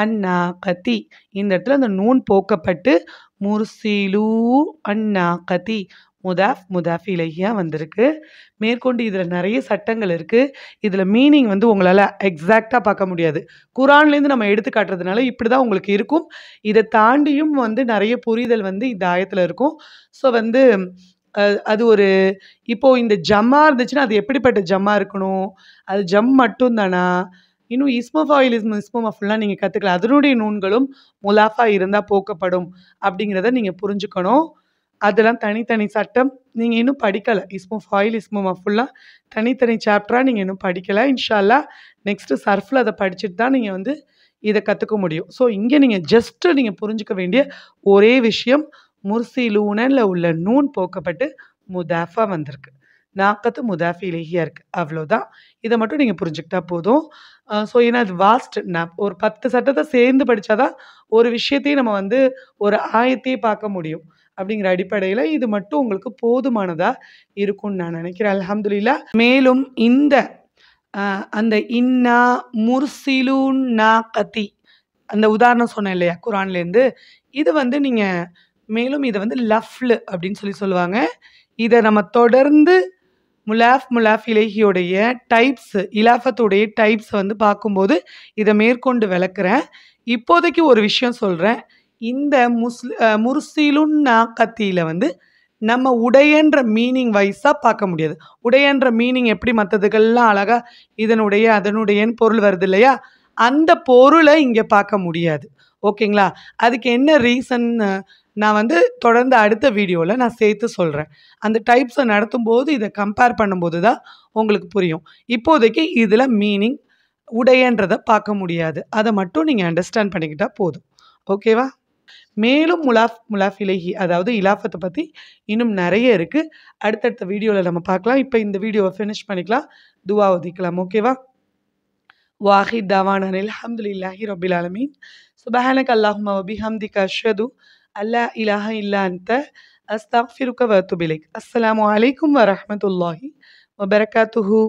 அந்நாகதி. இந்த இடத்துல அந்த நூன் போக்கப்பட்டு முர்சிலூ அந்நாகதி முதாஃப் முதாஃப் இலைஹியா வந்திருக்கு. மேற்கொண்டு இதில் நிறைய சட்டங்கள் இருக்குது. இதில் மீனிங் வந்து உங்களால் எக்ஸாக்டாக பார்க்க முடியாது. குரான்லேருந்து நம்ம எடுத்து காட்டுறதுனால இப்படி தான் உங்களுக்கு இருக்கும். இதை தாண்டியும் வந்து நிறைய புரிதல் வந்து இந்த ஆயத்தில் இருக்கும். ஸோ வந்து அது ஒரு இப்போது இந்த ஜம்மா இருந்துச்சுன்னா அது எப்படிப்பட்ட ஜம்மா இருக்கணும்? அது ஜம் மட்டும் தானா? இன்னும் இஸ்மு மஃபுல்லாம் நீங்கள் கற்றுக்கலாம். அதனுடைய நூன்களும் முலாஃபா இருந்தால் போக்கப்படும் அப்படிங்கிறத நீங்கள் புரிஞ்சுக்கணும். அதெல்லாம் தனித்தனி சட்டம். நீங்கள் இன்னும் படிக்கலை. இஸ்மு ஃபாயில் இஸ்மு மஃபுல்லாம் தனித்தனி சாப்டராக நீங்கள் இன்னும் படிக்கலை. இன்ஷா அல்லாஹ் நெக்ஸ்ட்டு சர்ஃபில் அதை படிச்சுட்டு தான் நீங்கள் வந்து இதை கற்றுக்க முடியும். ஸோ இங்கே நீங்கள் ஜஸ்ட்டு நீங்கள் புரிஞ்சுக்க வேண்டிய ஒரே விஷயம், முர்சிலூனல உள்ள நூன் போக்கப்பட்டு முதாஃபா வந்திருக்கு. நாக்கத்து முதாஃபி இலைஹியா இருக்குது. அவ்வளோதான். இதை மட்டும் நீங்கள் புரிஞ்சுக்கிட்டா போதும். ஸோ ஏன்னா அது வாஸ்ட். ஒரு 10 சட்டத்தை சேர்ந்து படித்தா தான் ஒரு விஷயத்தையும் நம்ம வந்து ஒரு ஆயத்தையே பார்க்க முடியும். அப்படிங்கிற அடிப்படையில் இது மட்டும் உங்களுக்கு போதுமானதாக இருக்கும்னு நான் நினைக்கிறேன். அல்ஹம்துலில்லாஹ். மேலும் இந்த அந்த இன்னா முர்சிலூன் நாகதி அந்த உதாரணம் சொன்னேன் இல்லையா குரான்லேருந்து, இது வந்து நீங்கள் மேலும் இதை வந்து லஃப்லு அப்படின்னு சொல்லுவாங்க. இதை நம்ம தொடர்ந்து முலாஃப் இலைஹியோடைய டைப்ஸ் இலாஃபத்துடைய டைப்ஸ் வந்து பார்க்கும்போது இதை மேற்கொண்டு விளக்குறேன். இப்போதைக்கு ஒரு விஷயம் சொல்கிறேன். இந்த முர்சிலுன் நாகத்தியில் வந்து நம்ம உடையன்ற மீனிங் வைஸாக பார்க்க முடியாது. உடையன்ற மீனிங் எப்படி மற்றதுக்கெல்லாம் அழகாக இதனுடைய அதனுடையன்னு பொருள் வருது இல்லையா, அந்த பொருளை இங்கே பார்க்க முடியாது. ஓகேங்களா? அதுக்கு என்ன ரீசன் நான் வந்து தொடர்ந்து அடுத்த வீடியோவில் நான் சேர்த்து சொல்கிறேன். அந்த டைப்ஸை நடத்தும்போது இதை கம்பேர் பண்ணும்போது தான் உங்களுக்கு புரியும். இப்போதைக்கு இதில் மீனிங் உடையன்றதை பார்க்க முடியாது. அதை மட்டும் நீங்கள் அண்டர்ஸ்டாண்ட் பண்ணிக்கிட்டால் போதும். ஓகேவா? மேலும் முலாஃப் இலைஹி அதாவது இலாஃபத்தை பற்றி இன்னும் நிறைய இருக்குது. அடுத்தடுத்த வீடியோவில் நம்ம பார்க்கலாம். இப்போ இந்த வீடியோவை ஃபினிஷ் பண்ணிக்கலாம், துவா ஒதிக்கலாம். ஓகேவா? வாஹித் தாவானா அல்ஹம்துலில்லாஹி ரப்பில் ஆலமீன். சுப்ஹானக அல்லாஹும்ம வ பிஹம்திக அஷ்ஹது அல்லா இலாஹ இல்லா அன்த அஸ்தக்ஃபிருக வ அத்தூபு இலைக். அஸ்ஸலாமு அலைக்கும் வ ரஹ்மத்துல்லாஹி வ பரகாத்துஹு.